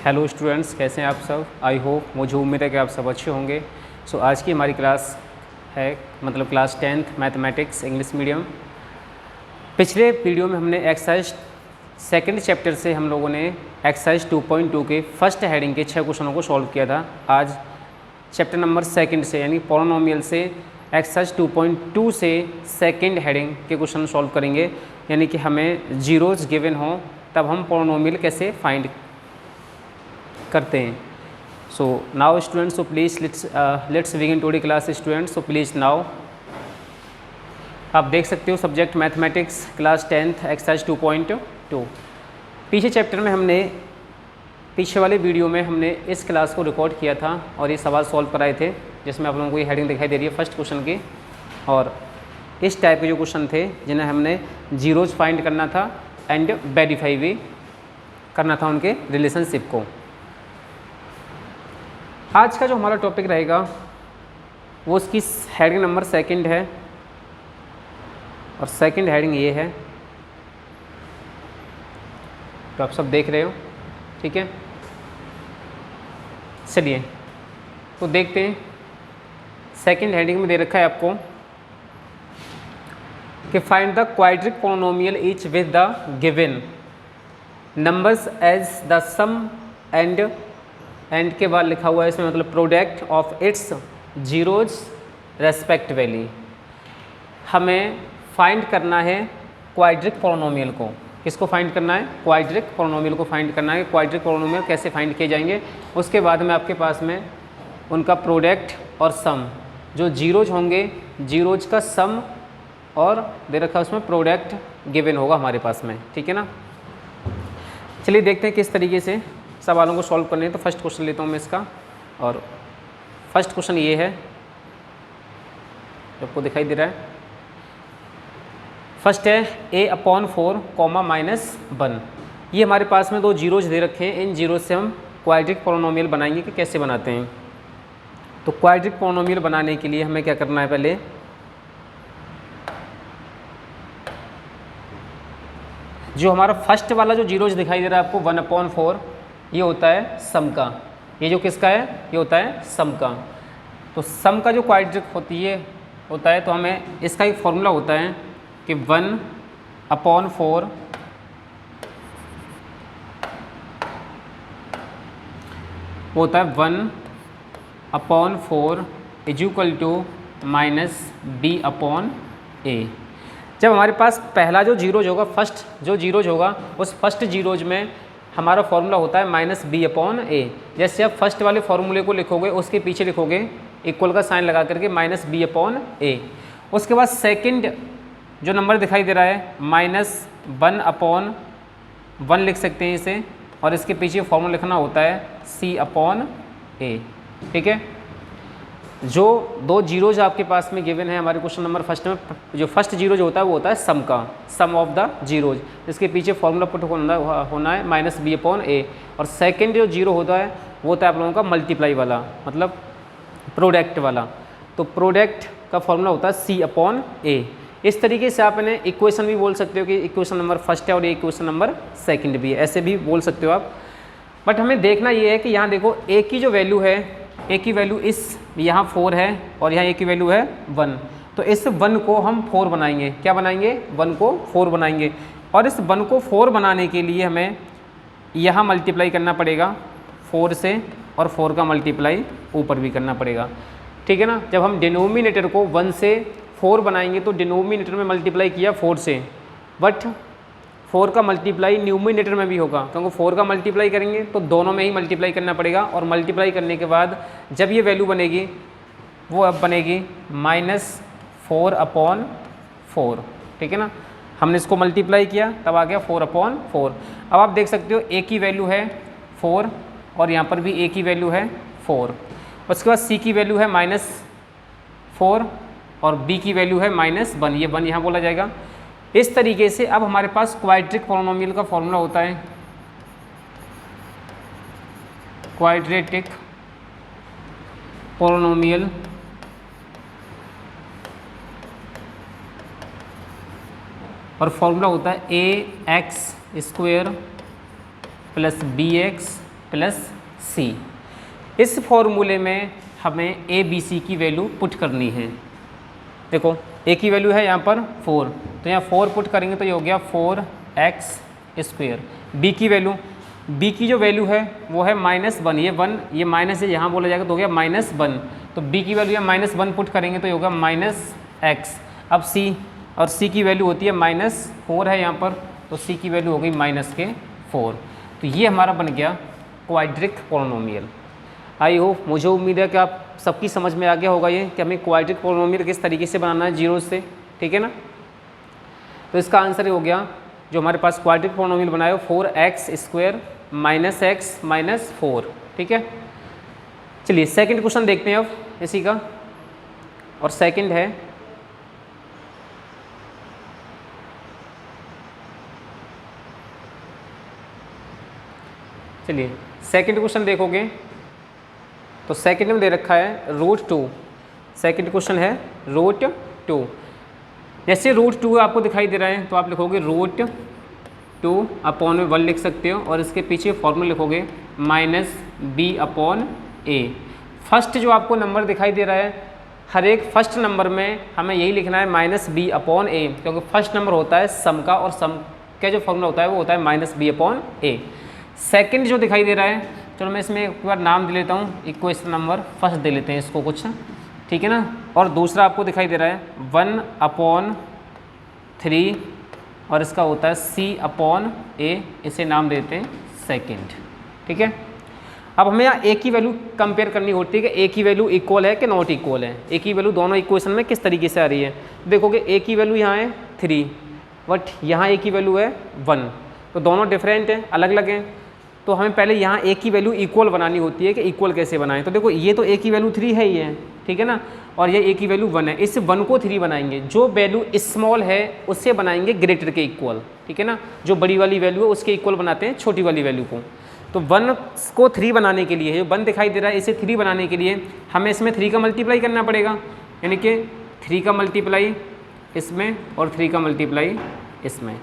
Hello students, कैसे हैं आप सब। आई होप, मुझे उम्मीद है कि आप सब अच्छे होंगे। आज की हमारी क्लास है मतलब class 10th mathematics English medium. पिछले वीडियो में हमने एक्सरसाइज सेकंड चैप्टर से हम लोगों ने एक्सरसाइज 2.2 के फर्स्ट हेडिंग के 6 क्वेश्चनों को सॉल्व किया था। आज चैप्टर नंबर सेकंड से यानी पॉलिनोमियल से एक्सरसाइज 2.2 से सेकंड हेडिंग के क्वेश्चन सॉल्व करेंगे। यानी कि हमें जीरोज गिवन हो तब हम पॉलिनोमियल कैसे फाइंड करते हैं। So now students, so please let's begin today class students. So please now आप देख सकते हो subject mathematics class 10th exercise 2.2। पीछे चैप्टर में हमने पीछे वाले वीडियो में हमने इस क्लास को रिकॉर्ड किया था और ये सवाल सॉल्व कराए थे, जिसमें आप लोगों को ये हेडिंग दिखाई दे रही है फर्स्ट क्वेश्चन की। और इस टाइप के जो क्वेश्चन थे जिन्हें हमने जीरोज फाइंड करना था एंड वेरीफाई भी करना था उनके रिलेशनशिप को। आज का जो हमारा टॉपिक रहेगा वो उसकी हेडिंग नंबर सेकंड है और सेकंड हेडिंग ये है, तो आप सब देख रहे हो, ठीक है। चलिए तो देखते हैं। सेकंड हेडिंग में दे रखा है आपको कि find the quadratic polynomial each with the given numbers as the sum and के बाद लिखा हुआ है इसमें मतलब product of its zeroes respectively. हमें फाइंड करना है क्वाड्रिक पॉलिनोमियल को। किसको फाइंड करना है? क्वाड्रिक पॉलिनोमियल को फाइंड करना है। क्वाड्रिक पॉलिनोमियल कैसे फाइंड किए जाएंगे, उसके बाद में आपके पास में उनका प्रोडक्ट और सम, जो जीरोज होंगे जीरोज का सम और दे रखा है उसमें प्रोडक्ट गिवन होगा हमारे पास में, ठीक है ना। चलिए देखते हैं किस तरीके से सवालों को सॉल्व करने हैं। तो फर्स्ट क्वेश्चन लेता हूँ मैं इसका, और फर्स्ट क्वेश्चन ये है, आपको दिखाई दे रहा है। फर्स्ट है a/4 -1। ये हमारे पास में दो जीरोज दे रखे हैं। इन जीरोज से हम क्वाड्रिक पॉलिनोमियल बनाएंगे कि कैसे बनाते हैं। तो क्वाड्रिक पॉलिनोमियल बनाने के लिए हमें क्या करना है, पहले जो हमारा फर्स्ट वाला जो जीरोज दिखाई दे रहा है आपको 1/4, ये होता है सम का। ये जो किसका है, ये होता है सम का। तो सम का जो क्वाड्रिक होता है तो हमें इसका एक फॉर्मूला होता है कि 1/4 होता है 1/4 = -b/a। जब हमारे पास पहला जो जीरोज होगा, फर्स्ट जो जीरोज होगा, उस फर्स्ट जीरोज में हमारा फॉर्मूला होता है -b/a। जैसे आप फर्स्ट वाले फॉर्मूले को लिखोगे, उसके पीछे लिखोगे इक्वल का साइन लगा करके -b/a। उसके बाद सेकंड जो नंबर दिखाई दे रहा है -1/1 लिख सकते हैं इसे, और इसके पीछे फॉर्मूला लिखना होता है c/a, ठीक है। जो दो जीरोज आपके पास में गिवन है हमारे क्वेश्चन नंबर फर्स्ट में, जो फर्स्ट जीरो जो होता है वो होता है सम का, सम ऑफ द जीरोज। इसके पीछे फॉर्मूला पुट होना है -b/a। और सेकंड जो जीरो होता है वो होता है आप लोगों का मल्टीप्लाई वाला, मतलब प्रोडक्ट वाला। तो प्रोडक्ट का फॉर्मूला होता है c/a। इस तरीके से आप इन्हें इक्वेशन भी बोल सकते हो कि इक्वेशन नंबर फर्स्ट है और ये इक्वेशन नंबर सेकंड भी है, ऐसे भी बोल सकते हो आप। बट हमें देखना ये है कि यहाँ देखो a की जो वैल्यू है, a की वैल्यू इस यहाँ 4 है और यहाँ a की वैल्यू है 1। तो इस 1 को हम 4 बनाएंगे। क्या बनाएंगे? 1 को 4 बनाएंगे। और इस 1 को 4 बनाने के लिए हमें यहाँ मल्टीप्लाई करना पड़ेगा 4 से, और 4 का मल्टीप्लाई ऊपर भी करना पड़ेगा, ठीक है ना। जब हम डिनोमिनेटर को 1 से 4 बनाएंगे तो डिनोमिनेटर में मल्टीप्लाई किया 4 से, बट 4 का मल्टीप्लाई न्यूमिनेटर में भी होगा, क्योंकि 4 का मल्टीप्लाई करेंगे तो दोनों में ही मल्टीप्लाई करना पड़ेगा। और मल्टीप्लाई करने के बाद जब ये वैल्यू बनेगी वो अब बनेगी -4/4, ठीक है ना। हमने इसको मल्टीप्लाई किया तब आ गया 4/4। अब आप देख सकते हो a की वैल्यू है 4 और यहाँ पर भी a की वैल्यू है 4। उसके बाद c की वैल्यू है -4 और b की वैल्यू है -1। ये 1 यहाँ बोला जाएगा। इस तरीके से अब हमारे पास क्वाड्रिक पॉलिनोमियल का फॉर्मूला होता है क्वाड्रेटिक पॉलिनोमियल और फॉर्मूला होता है ax² + bx प्लस सी। इस फॉर्मूले में हमें ए बी सी की वैल्यू पुट करनी है। देखो ए की वैल्यू है यहाँ पर 4, तो यहाँ 4 पुट करेंगे तो ये हो गया 4x²। बी की वैल्यू, बी की जो वैल्यू है वो है -1, ये 1 ये माइनस है, यहाँ बोला जाएगा तो हो गया -1, तो बी की वैल्यू है -1 पुट करेंगे तो ये होगा -x। अब सी, और सी की वैल्यू होती है -4 है यहाँ पर, तो सी की वैल्यू हो गई -4। तो ये हमारा बन गया क्वाड्रिक पोलिनोमियल। आई होप, मुझे उम्मीद है कि आप सबकी समझ में आ गया होगा ये कि हमें क्वाड्रिक पोलिनोमियल किस तरीके से बनाना है जीरो से, ठीक है ना। तो इसका आंसर हो गया जो हमारे पास क्वाड्रिक पोलिनोमियल बनाया 4x² -x -4, ठीक है। चलिए सेकंड क्वेश्चन देखते हैं अब इसी का, और सेकंड है चलिए सेकंड क्वेश्चन देखोगे तो सेकंड में दे रखा है √2। सेकंड क्वेश्चन है √2। जैसे √2 आपको दिखाई दे रहा है तो आप लिखोगे √2 अपॉन में 1 लिख सकते हो, और इसके पीछे फॉर्मूला लिखोगे -b/a। फर्स्ट जो आपको नंबर दिखाई दे रहा है, हर एक फर्स्ट नंबर में हमें यही लिखना है -b/a, क्योंकि फर्स्ट नंबर होता है सम का, और सम का जो फॉर्मूला होता है वो होता है -b/a। सेकंड जो दिखाई दे रहा है, चलो मैं इसमें एक बार नाम दे लेता हूँ, इक्वेशन नंबर फर्स्ट दे लेते हैं इसको कुछ, ठीक है ना। और दूसरा आपको दिखाई दे रहा है 1/3, और इसका होता है c/a, इसे नाम देते हैं सेकंड, ठीक है। अब हमें यहाँ a की वैल्यू कंपेयर करनी होती है कि a की वैल्यू इक्वल है कि नॉट इक्वल है। a की वैल्यू दोनों इक्वेशन में किस तरीके से आ रही है, देखोगे a की वैल्यू यहाँ है 3, बट यहाँ a की वैल्यू है 1, तो दोनों डिफरेंट हैं, अलग अलग हैं। तो हमें पहले यहाँ a की वैल्यू इक्वल बनानी होती है कि इक्वल कैसे बनाएं। तो देखो ये तो a की वैल्यू 3 है ही है, ठीक है ना, और ये a की वैल्यू 1 है, इस 1 को 3 बनाएंगे, जो वैल्यू स्मॉल है उससे बनाएंगे ग्रेटर के इक्वल, ठीक है ना। जो बड़ी वाली वैल्यू है उसके इक्वल बनाते हैं छोटी वाली वैल्यू को। तो 1 को 3 बनाने के लिए, जो 1 दिखाई दे रहा है इसे 3 बनाने के लिए हमें इसमें 3 का मल्टीप्लाई करना पड़ेगा, यानी कि 3 का मल्टीप्लाई इसमें और 3 का मल्टीप्लाई इसमें।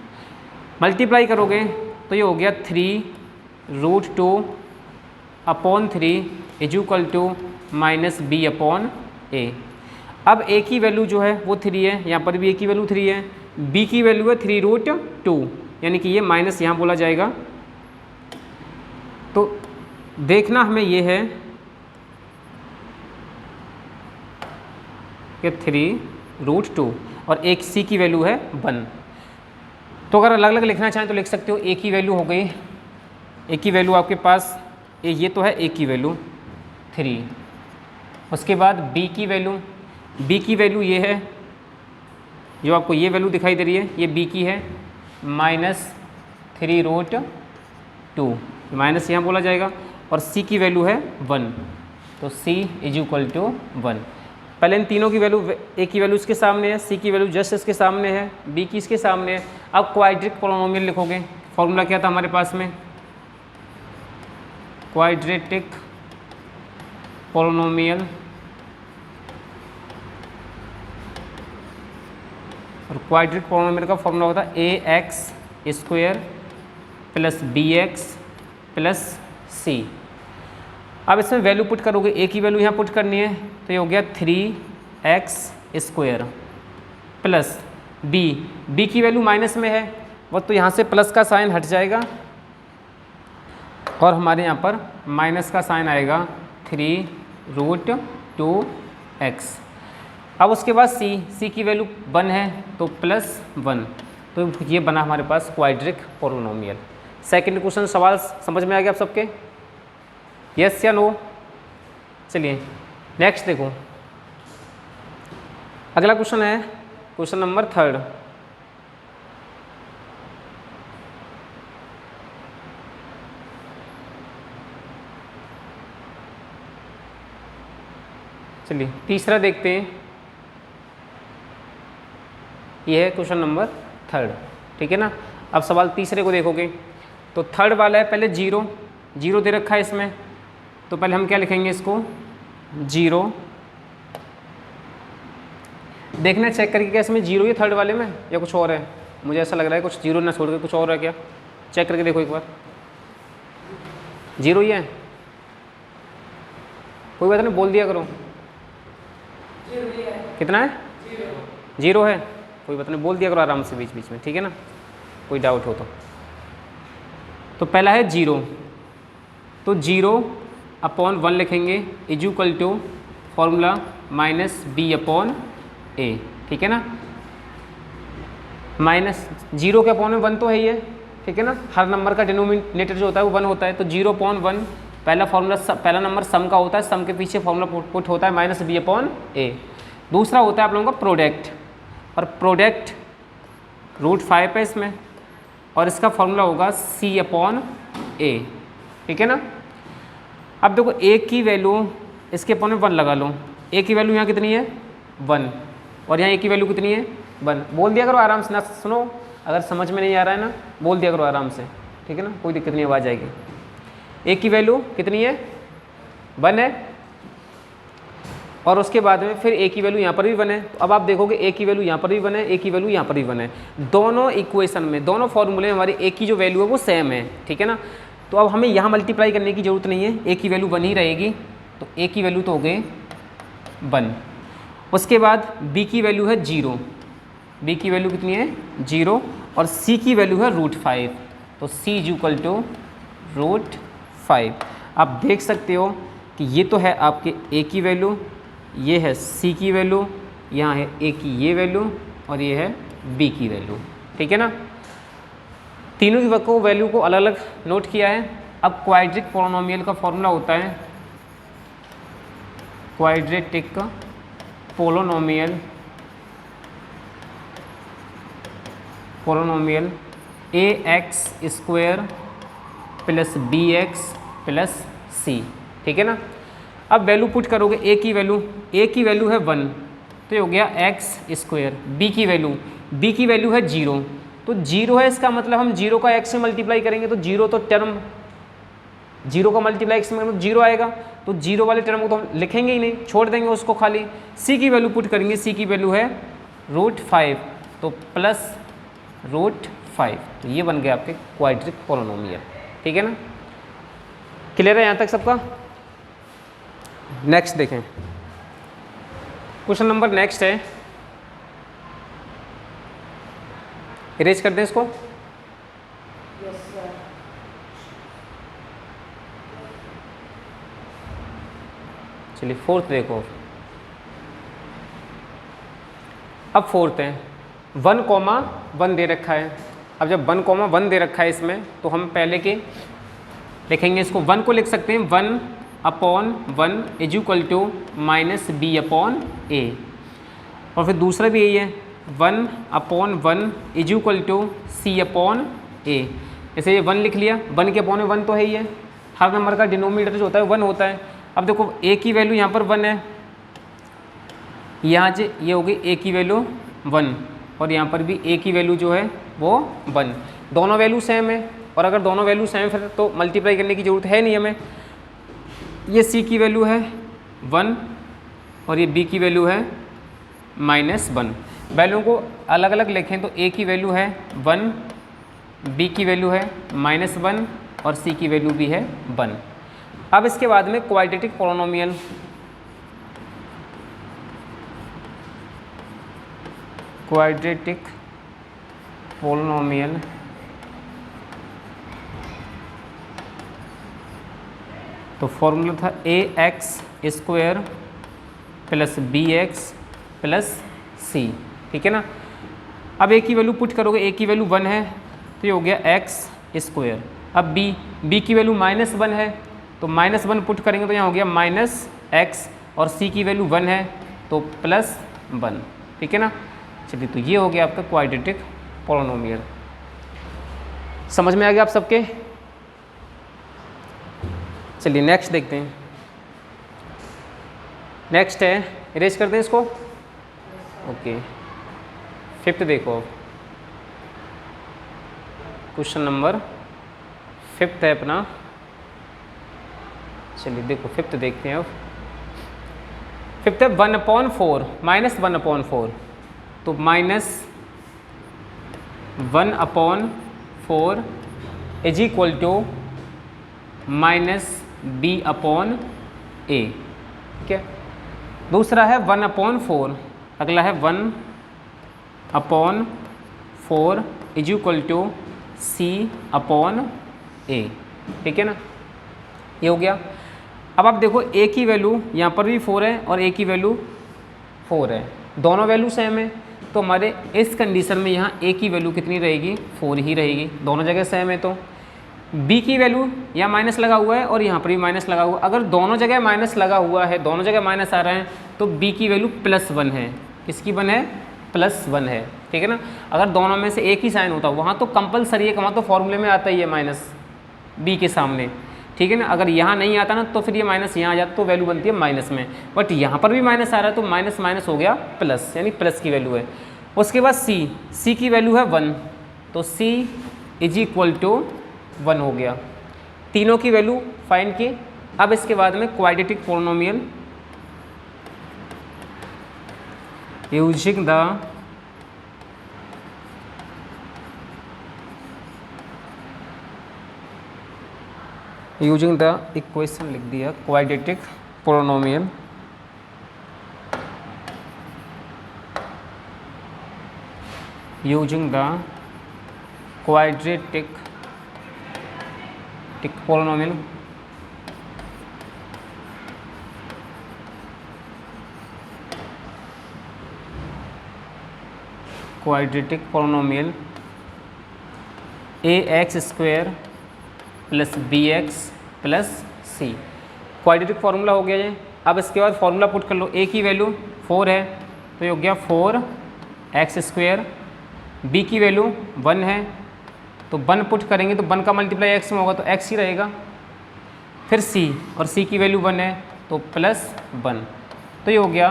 मल्टीप्लाई करोगे तो ये हो गया 3√2 upon 3 is equal to -b/a। अब a की वैल्यू जो है वो 3 है, यहाँ पर भी a की वैल्यू 3 है, b की वैल्यू है 3√2, यानी कि ये माइनस यहाँ बोला जाएगा। तो देखना हमें ये है कि 3√2 और एक c की वैल्यू है 1। तो अगर अलग अलग लिखना चाहें तो लिख सकते हो। a की वैल्यू हो गई, a की वैल्यू आपके पास ये तो है a की वैल्यू 3, उसके बाद b की वैल्यू ये है, जो आपको ये वैल्यू दिखाई दे रही है ये b की है -3√2, माइनस यहाँ बोला जाएगा, और c की वैल्यू है 1, तो c इज इक्वल टू 1। पहले इन तीनों की वैल्यू, a की वैल्यू इसके सामने है, c की वैल्यू जस्ट इसके सामने है, b की इसके सामने है। अब क्वाड्रिक पोलिनोमियल लिखोगे, फॉर्मूला क्या था हमारे पास में, क्वाड्रेटिक पोलिनोमियल, और क्वाड्रिक पोलिनोमियल का फॉर्मूला होता है ax² + bx + c। अब इसमें वैल्यू पुट करोगे, a की वैल्यू यहाँ पुट करनी है, तो ये हो गया 3x² प्लस b की वैल्यू माइनस में है वो, तो यहाँ से प्लस का साइन हट जाएगा और हमारे यहाँ पर माइनस का साइन आएगा 3√2x। अब उसके बाद c की वैल्यू 1 है तो +1, तो ये बना हमारे पास क्वाड्रिक पोलिनोमियल। सेकंड क्वेश्चन सवाल समझ में आ गया आप सबके, यस या नो। चलिए नेक्स्ट देखो, अगला क्वेश्चन है क्वेश्चन नंबर 3। चलिए तीसरा देखते हैं, ये है क्वेश्चन नंबर 3, ठीक है ना। अब सवाल तीसरे को देखोगे तो थर्ड वाला है, पहले 0 दे रखा है इसमें, तो पहले हम क्या लिखेंगे इसको 0। देखना चेक करके क्या इसमें 0 ही थर्ड वाले में या कुछ और है, मुझे ऐसा लग रहा है कुछ 0 ना छोड़ के कुछ और है क्या, चेक करके देखो एक बार। जीरो ही है, कोई बात नहीं, बोल दिया करो। कितना है? जीरो है, कोई बात नहीं, बोल दिया करो आराम से बीच बीच में, ठीक है ना, कोई डाउट हो तो पहला है जीरो, तो जीरो अपॉन वन लिखेंगे is equal to formula minus B upon A, ठीक है ना। माइनस जीरो के अपॉन में वन तो है ही है, ठीक है ना, हर नंबर का डिनोमिनेटर जो होता है वो वन होता है, तो जीरो अपॉन वन पहला फॉर्मूला, पहला नंबर सम का होता है, सम के पीछे फॉर्मूला पुट होता है माइनस बी अपॉन ए। दूसरा होता है आप लोगों का प्रोडक्ट, और प्रोडक्ट रूट 5 है इसमें, और इसका फॉर्मूला होगा सी अपॉन ए, ठीक है ना। अब देखो ए की वैल्यू इसके अपॉन में वन लगा लो, ए की वैल्यू यहाँ कितनी है 1, और यहाँ ए की वैल्यू कितनी है 1, बोल दिया करो आराम से ना, सुनो अगर समझ में नहीं आ रहा है ना बोल दिया करो आराम से, ठीक है ना, कोई दिक्कत नहीं, आवाज़ आएगी। ए की वैल्यू कितनी है 1 है, और उसके बाद में फिर ए की वैल्यू यहाँ पर भी 1 है, तो अब आप देखोगे ए की वैल्यू यहाँ पर भी 1 है, ए की वैल्यू यहाँ पर भी 1 है, दोनों इक्वेशन में, दोनों फॉर्मूले में हमारी ए की जो वैल्यू है वो सेम है, ठीक है ना। तो अब हमें यहाँ मल्टीप्लाई करने की जरूरत नहीं है, ए की वैल्यू 1 ही रहेगी, तो ए की वैल्यू तो हो गई 1। उसके बाद बी की वैल्यू है 0, बी की वैल्यू कितनी है 0, और सी की वैल्यू है रूट 5, तो सी इज इक्वल टू रूट 5। आप देख सकते हो कि ये तो है आपके ए की वैल्यू, ये है सी की वैल्यू, यहाँ है ए की ये वैल्यू, और ये है बी की वैल्यू, ठीक है ना। तीनों की वैल्यू को अलग अलग नोट किया है। अब क्वाड्रेटिक पोलिनोमियल का फॉर्मूला होता है, quadratic polynomial A X square plus B X plus C, ठीक है ना। अब वैल्यू पुट करोगे, ए की वैल्यू है 1, तो ये हो गया एक्स स्क्वायर, बी की वैल्यू है 0, तो 0 है, इसका मतलब हम 0 का x से मल्टीप्लाई करेंगे, तो 0 तो टर्म 0 का मल्टीप्लाई x में मतलब 0 आएगा, तो 0 वाले टर्म को तो हम लिखेंगे ही नहीं, छोड़ देंगे उसको खाली। c की वैल्यू पुट करेंगे, c की वैल्यू है रूट 5, तो प्लस रूट 5, तो ये बन गया आपके क्वाड्रेटिक पोलिनोमियल, ठीक है ना। क्लियर है यहाँ तक सबका? नेक्स्ट देखें, क्वेश्चन नंबर नेक्स्ट है, इरेज कर दें इसको। चलिए फोर्थ देखो, अब फोर्थ है 1,1 दे रखा है। अब जब 1,1 दे रखा है इसमें, तो हम पहले के लिखेंगे इसको, 1 को लिख सकते हैं 1/1 is equal to minus B upon A, और फिर दूसरा भी यही है 1/1 is equal to C upon A. जैसे ये 1 लिख लिया, 1 के अपॉन में 1 तो है ही है, हर नंबर का डिनोमिनेटर जो होता है 1 होता है। अब देखो ए की वैल्यू यहाँ पर 1 है, यहाँ से ये होगी ए की वैल्यू 1, और यहाँ पर भी ए की वैल्यू जो है वो 1, दोनों वैल्यू सेम है, और अगर दोनों वैल्यू सेम है तो मल्टीप्लाई करने की जरूरत है नहीं हमें। ये सी की वैल्यू है 1, और ये बी की वैल्यू है -1। वैल्यू को अलग अलग लिखें तो ए की वैल्यू है 1, बी की वैल्यू है -1, और सी की वैल्यू भी है 1। अब इसके बाद में क्वाड्रेटिक पोलिनोमियल, तो फॉर्मूला था ax² plus bx plus c, ठीक है ना। अब a की वैल्यू पुट करोगे, a की वैल्यू 1 है, तो ये हो गया x²। अब b की वैल्यू -1 है, तो -1 पुट करेंगे तो यहाँ हो गया -x, और c की वैल्यू 1 है तो +1, ठीक है ना। चलिए, तो ये हो गया आपका क्वाड्रेटिक पोलिनोमियल। समझ में आ गया आप सबके? चलिए नेक्स्ट देखते हैं। नेक्स्ट है, इरेज कर दें इसको। ओके, 5th देखो, क्वेश्चन नंबर 5th है अपना। चलिए देखो 5th देखते हैं अब। 5th है 1/4 -1/4, तो -1/4 is equal to minus B upon A, ठीक है। दूसरा है 1/4, अगला है 1/4 is equal to C upon A, ठीक है ना, ये हो गया। अब आप देखो ए की वैल्यू यहाँ पर भी 4 है और ए की वैल्यू 4 है, दोनों वैल्यू सेम है, तो हमारे इस कंडीशन में यहाँ ए की वैल्यू कितनी रहेगी, 4 ही रहेगी, दोनों जगह सेम है। तो बी की वैल्यू यहाँ माइनस लगा हुआ है और यहाँ पर भी माइनस लगा हुआ है, अगर दोनों जगह माइनस लगा हुआ है, दोनों जगह माइनस आ रहे हैं, तो बी की वैल्यू +1 है, किसकी 1 है, +1 है, ठीक है ना। अगर दोनों में से एक ही साइन होता वहाँ तो कंपलसरी है, वहाँ तो फॉर्मूले में आता ही है माइनस बी के सामने, ठीक है ना। अगर यहाँ नहीं आता ना तो फिर ये माइनस यहाँ आ जाता तो वैल्यू बनती है माइनस में, बट यहाँ पर भी माइनस आ रहा है तो माइनस माइनस हो गया प्लस, यानी प्लस की वैल्यू है। उसके बाद सी की वैल्यू है 1, तो सी इज इक्वल टू 1 हो गया, तीनों की वैल्यू फाइंड की। अब इसके बाद में quadratic polynomial using the equation लिख दिया, quadratic polynomial using the quadratic polynomial quadratic polynomial ax² + bx + c, quadratic formula हो गया ये। अब इसके बाद फार्मूला पुट कर लो, a की वैल्यू 4 है तो ये हो गया 4x², b की वैल्यू 1 है तो 1 पुट करेंगे तो 1 का मल्टीप्लाई x में होगा तो x ही रहेगा, फिर c, और c की वैल्यू 1 है तो +1, तो ये हो गया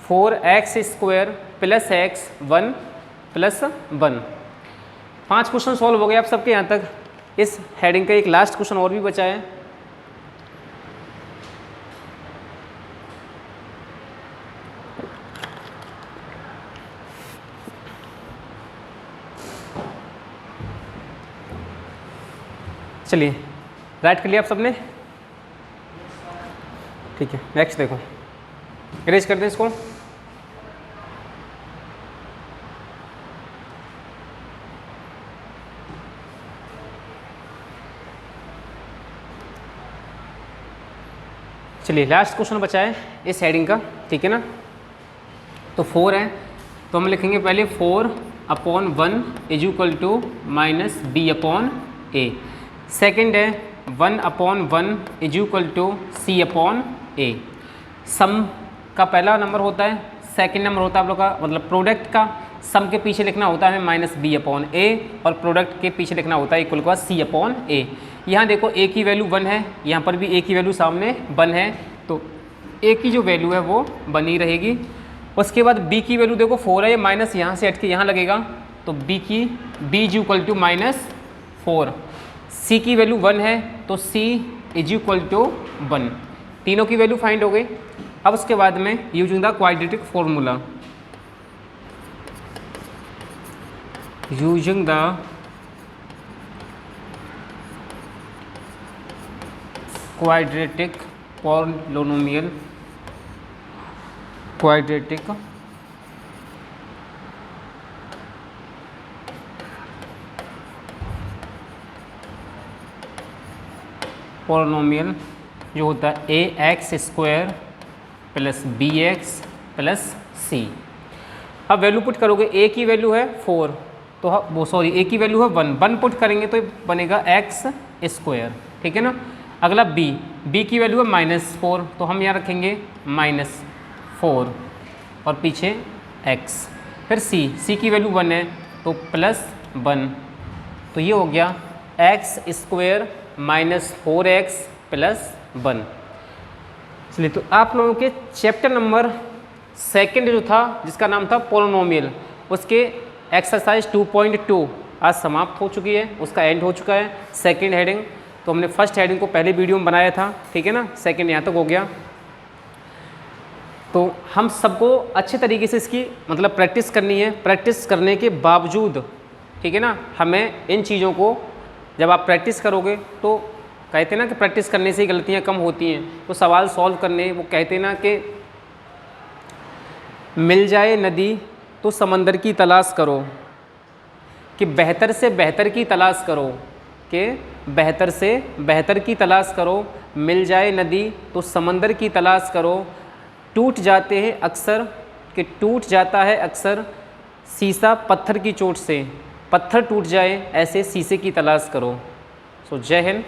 4x² + x 1 + 1। 5 क्वेश्चन सॉल्व हो गए आप सबके यहाँ तक। इस हेडिंग का एक लास्ट क्वेश्चन और भी बचा है, चलिए राइट कर लिया आप सबने, ठीक है। नेक्स्ट देखो, इरेज कर दें इसको। चलिए लास्ट क्वेश्चन बचा है इस हेडिंग का, ठीक है ना। तो 4 है तो हम लिखेंगे पहले 4/1 is equal to -b/a। Second है 1/1 इज इक्वल टू c/a। सम का पहला नंबर होता है, सेकेंड नंबर होता है आप लोग का, मतलब प्रोडक्ट का सम के पीछे लिखना होता है हमें -b/a और प्रोडक्ट के पीछे लिखना होता है इक्वल का c/a। यहाँ देखो a की वैल्यू 1 है, यहाँ पर भी a की वैल्यू सामने 1 है, तो a की जो वैल्यू है वो बनी रहेगी। उसके बाद b की वैल्यू देखो 4 है, ये माइनस यहाँ से हट के यहाँ लगेगा तो b is equal to -4। c की वैल्यू 1 है तो c इज इक्वल टू 1, तीनों की वैल्यू फाइंड हो गई। अब उसके बाद में using the quadratic formula, using the quadratic polynomial quadratic polynomial जो होता है ax² + bx + c। अब वैल्यू पुट करोगे, a की वैल्यू है 4 तो वो सॉरी a की वैल्यू है 1 पुट करेंगे तो बनेगा x², ठीक है ना। अगला b की वैल्यू है -4 तो हम यहाँ रखेंगे -4 और पीछे x, फिर c की वैल्यू 1 है तो +1, तो ये हो गया x² -4x + 1। चलिए तो आप लोगों के चैप्टर नंबर 2 जो था जिसका नाम था पोलिनोमियल, उसके एक्सरसाइज 2.2 आज समाप्त हो चुकी है, उसका एंड हो चुका है। सेकंड हेडिंग तो हमने फर्स्ट हेडिंग को पहले वीडियो में बनाया था, ठीक है ना, सेकंड यहाँ तक हो गया। तो हम सबको अच्छे तरीके से इसकी मतलब प्रैक्टिस करनी है। प्रैक्टिस करने के बावजूद, ठीक है ना, हमें इन चीज़ों को जब आप प्रैक्टिस करोगे तो कहते ना कि प्रैक्टिस करने से ही गलतियाँ कम होती हैं। तो सवाल सॉल्व करने वो कहते ना कि मिल जाए नदी तो समंदर की तलाश करो, कि बेहतर से बेहतर की तलाश करो, कि बेहतर से बेहतर की तलाश करो, मिल जाए नदी तो समंदर की तलाश करो, टूट जाते हैं अक्सर, कि टूट जाता है अक्सर शीशा पत्थर की चोट से, पत्थर टूट जाए ऐसे शीशे की तलाश करो। सो जय हिंद।